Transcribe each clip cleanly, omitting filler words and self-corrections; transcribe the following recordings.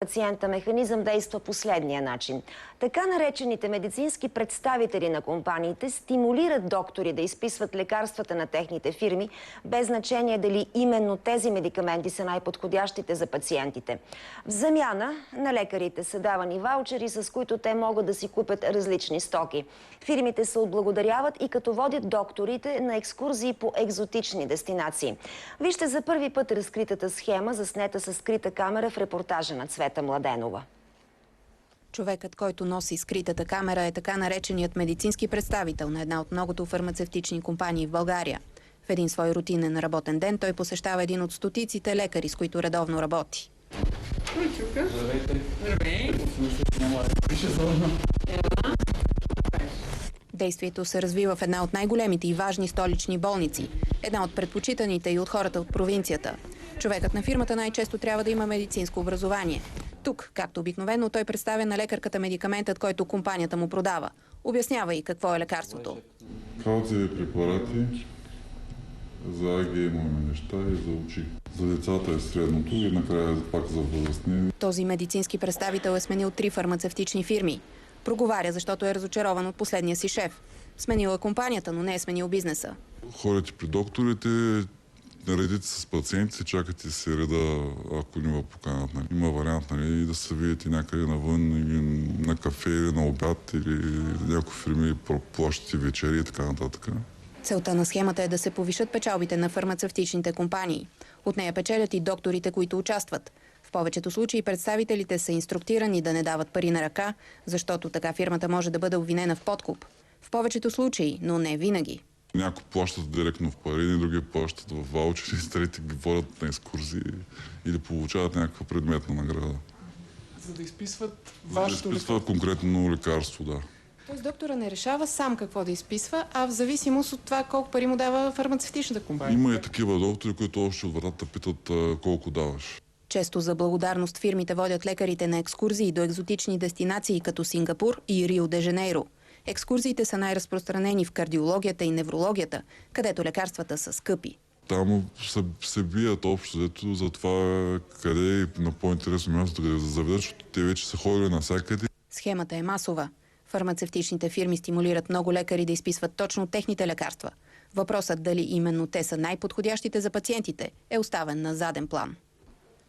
Пациента механизъм действа последния начин. Така наречените медицински представители на компаниите стимулират доктори да изписват лекарствата на техните фирми, без значение дали именно тези медикаменти са най-подходящите за пациентите. В замяна на лекарите са давани ваучери, с които те могат да си купят различни стоки. Фирмите се отблагодаряват и като водят докторите на екскурзии по екзотични дестинации. Вижте за първи път разкритата схема, заснета с скрита камера в репортажа на Цвета Младенова. Човекът, който носи скритата камера, е така нареченият медицински представител на една от многото фармацевтични компании в България. В един свой рутинен работен ден той посещава един от стотиците лекари, с които редовно работи. Здравейте. Действието се развива в една от най-големите и важни столични болници. Една от предпочитаните и от хората от провинцията. Човекът на фирмата най-често трябва да има медицинско образование. Тук, както обикновено, той представя на лекарката медикаментът, който компанията му продава. Обяснява и какво е лекарството. Калциеви препарати, за АГ имаме неща и за очи. За децата е средното и накрая пак за възрастни. Този медицински представител е сменил 3 фармацевтични фирми. Проговаря, защото е разочарован от последния си шеф. Сменил е компанията, но не е сменил бизнеса. Ходите при докторите, наредите с пациентите, чакате си реда, ако не ви поканат. Нали. Има вариант да се видите някъде навън, или на кафе, или на обяд, или някои фирми плащате вечери и така нататък. Целта на схемата е да се повишат печалбите на фармацевтичните компании. От нея печелят и докторите, които участват. В повечето случаи представителите са инструктирани да не дават пари на ръка, защото така фирмата може да бъде обвинена в подкуп. В повечето случаи, но не винаги. Някои плащат директно в пари, други плащат в ваучери, трети ги водят на екскурзии или получават някаква предметна награда. За да изписват вашето лекарство? Да изписват конкретно лекарство, да. Тоест доктора не решава сам какво да изписва, а в зависимост от това колко пари му дава фармацевтичната компания. Има и такива доктори, които още от вратата питат колко даваш. Често за благодарност фирмите водят лекарите на екскурзии до екзотични дестинации като Сингапур и Рио де Жанейро. Екскурзиите са най-разпространени в кардиологията и неврологията, където лекарствата са скъпи. Там се бият общо за това къде е на по-интересно място да заведат, защото те вече са ходили навсякъде. Схемата е масова. Фармацевтичните фирми стимулират много лекари да изписват точно техните лекарства. Въпросът дали именно те са най-подходящите за пациентите е оставен на заден план.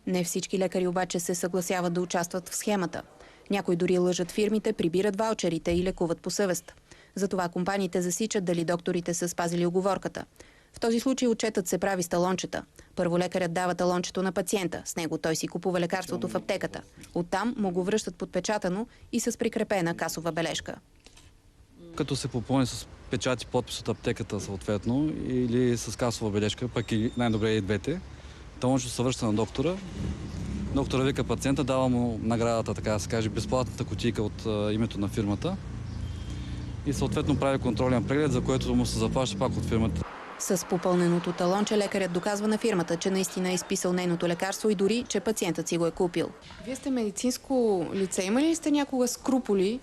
Не всички лекари обаче се съгласяват да участват в схемата. Някои дори лъжат фирмите, прибират ваучерите и лекуват по съвест. Затова компаниите засичат дали докторите са спазили уговорката. В този случай отчетът се прави с талончета. Първо лекарят дава талончето на пациента. С него той си купува лекарството в аптеката. Оттам му го връщат подпечатано и с прикрепена касова бележка. Като се попълни с печат и подпис от аптеката съответно или с касова бележка, пък и най-добре и двете, талончето се връща на доктора. Доктора вика пациента, дава му наградата, така да се каже, безплатната кутийка от името на фирмата и съответно прави контролен преглед, за което му се заплаща пак от фирмата. С попълненото талонче лекарят доказва на фирмата, че наистина е изписал нейното лекарство и дори, че пациентът си го е купил. Вие сте медицинско лице. Имали ли сте някога скруполи,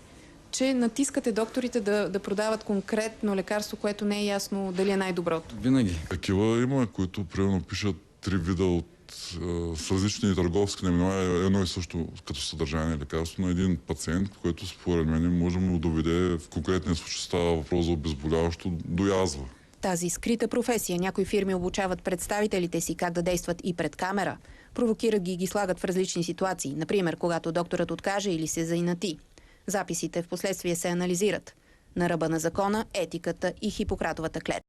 че натискате докторите да продават конкретно лекарство, което не е ясно дали е най-доброто? Винаги. Такива има, които примерно пишат 3 вида с различни търговски наименования, едно и също като съдържание лекарство на един пациент, което според мен може да му доведе в конкретния случай става въпрос за обезболяващо до язва. Тази скрита професия някои фирми обучават представителите си как да действат и пред камера. Провокират ги и ги слагат в различни ситуации, например, когато докторът откаже или се заинати. Записите в последствие се анализират. На ръба на закона, етиката и Хипократовата клетва.